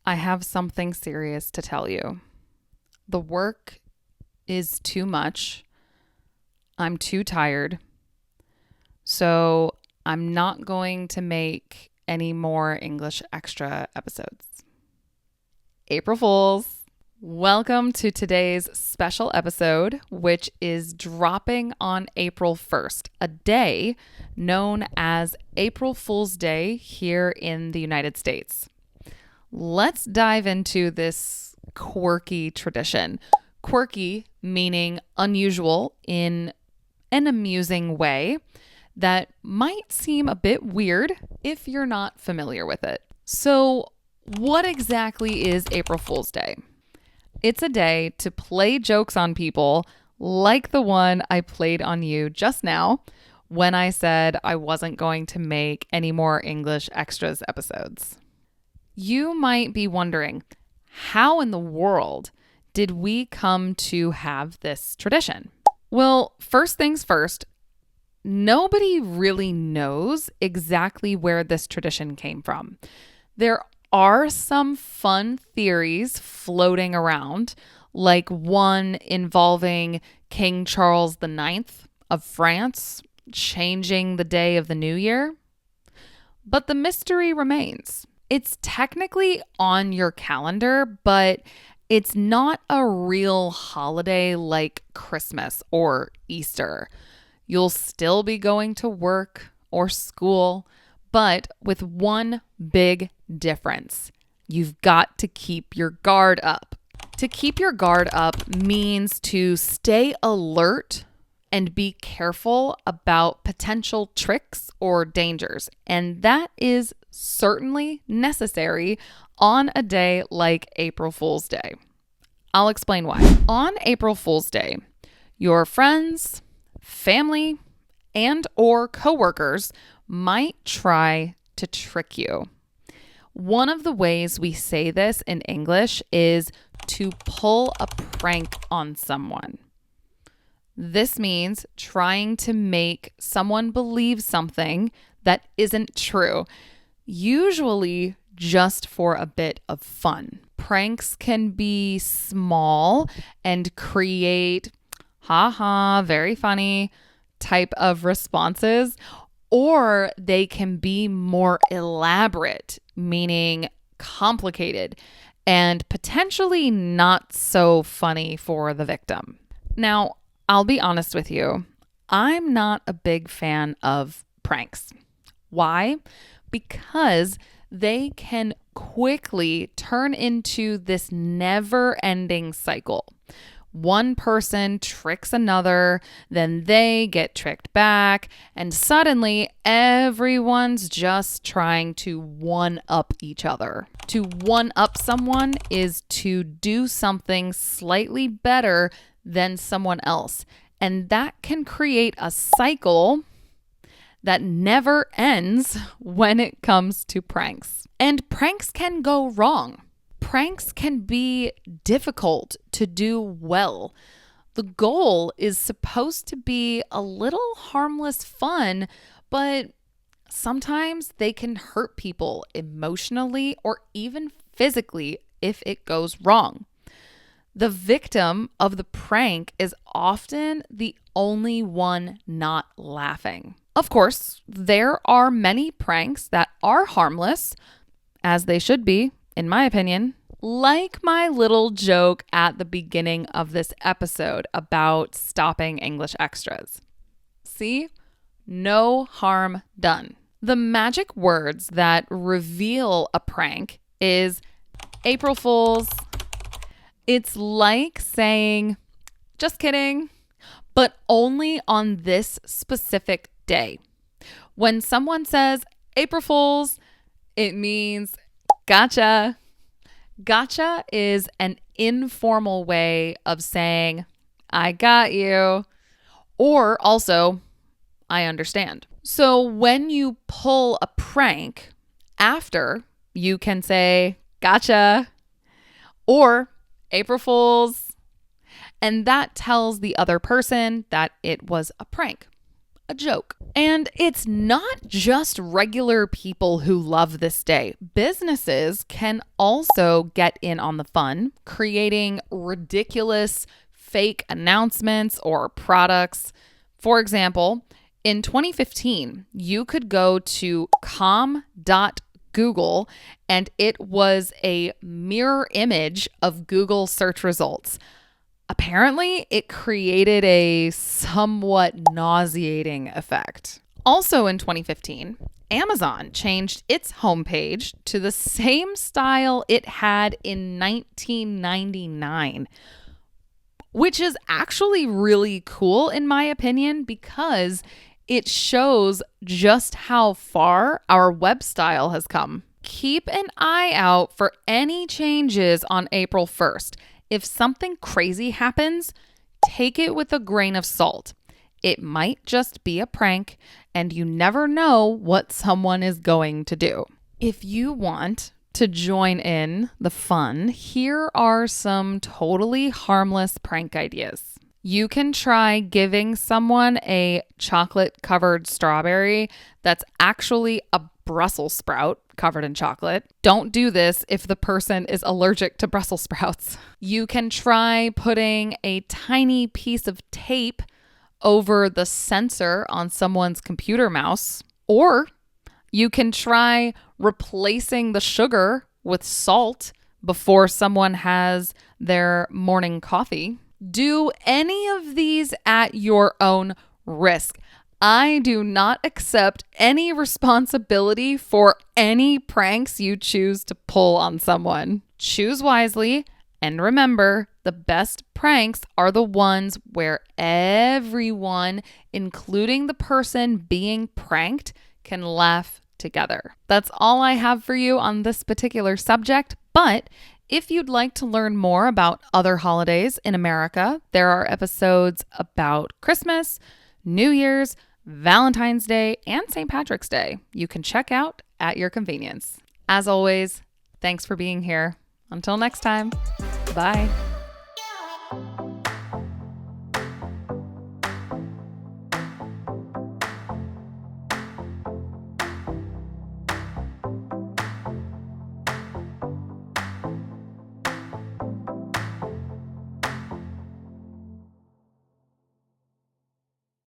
I have something serious to tell you. The work is too much. I'm too tired. So I'm not going to make any more English Extra episodes. April Fools! Welcome to today's special episode, which is dropping on April 1st, a day known as April Fool's Day here in the United States. Let's dive into this quirky tradition. Quirky meaning unusual in an amusing way that might seem a bit weird if you're not familiar with it. So, what exactly is April Fool's Day? It's a day to play jokes on people like the one I played on you just now when I said I wasn't going to make any more English Extras episodes. You might be wondering, how in the world did we come to have this tradition? Well, first things first, nobody really knows exactly where this tradition came from. There are some fun theories floating around, like one involving King Charles IX of France changing the day of the new year. But the mystery remains. It's technically on your calendar, but it's not a real holiday like Christmas or Easter. You'll still be going to work or school, but with one big difference. You've got to keep your guard up. To keep your guard up means to stay alert and be careful about potential tricks or dangers. And that is certainly necessary on a day like April Fool's Day. I'll explain why. On April Fool's Day, your friends, family, and or coworkers might try to trick you. One of the ways we say this in English is to pull a prank on someone. This means trying to make someone believe something that isn't true, usually just for a bit of fun. Pranks can be small and create very funny type of responses, or they can be more elaborate, meaning complicated and potentially not so funny for the victim. Now, I'll be honest with you. I'm not a big fan of pranks. Why? Because they can quickly turn into this never-ending cycle. One person tricks another, then they get tricked back, and suddenly everyone's just trying to one-up each other. To one-up someone is to do something slightly better than someone else, and that can create a cycle that never ends when it comes to pranks. And pranks can go wrong. Pranks can be difficult to do well. The goal is supposed to be a little harmless fun, but sometimes they can hurt people emotionally or even physically if it goes wrong. The victim of the prank is often the only one not laughing. Of course, there are many pranks that are harmless, as they should be, in my opinion, like my little joke at the beginning of this episode about stopping English Extras. See? No harm done. The magic words that reveal a prank is April Fools. It's like saying, just kidding, but only on this specific day. When someone says April Fools, it means gotcha. Gotcha is an informal way of saying, I got you, or also, I understand. So when you pull a prank, after you can say, gotcha, or April Fools, and that tells the other person that it was a prank. a joke. And it's not just regular people who love this day. Businesses can also get in on the fun, creating ridiculous fake announcements or products. For example, in 2015, you could go to com.google and it was a mirror image of Google search results. Apparently, it created a somewhat nauseating effect. Also in 2015, Amazon changed its homepage to the same style it had in 1999, which is actually really cool in my opinion because it shows just how far our web style has come. Keep an eye out for any changes on April 1st. If something crazy happens, take it with a grain of salt. It might just be a prank, and you never know what someone is going to do. If you want to join in the fun, here are some totally harmless prank ideas. You can try giving someone a chocolate-covered strawberry that's actually a Brussels sprout covered in chocolate. Don't do this if the person is allergic to Brussels sprouts. You can try putting a tiny piece of tape over the sensor on someone's computer mouse, or you can try replacing the sugar with salt before someone has their morning coffee. Do any of these at your own risk. I do not accept any responsibility for any pranks you choose to pull on someone. Choose wisely, and remember, the best pranks are the ones where everyone, including the person being pranked, can laugh together. That's all I have for you on this particular subject, but if you'd like to learn more about other holidays in America, there are episodes about Christmas, New Year's, Valentine's Day, and St. Patrick's Day you can check out at your convenience. As always, thanks for being here. Until next time, bye.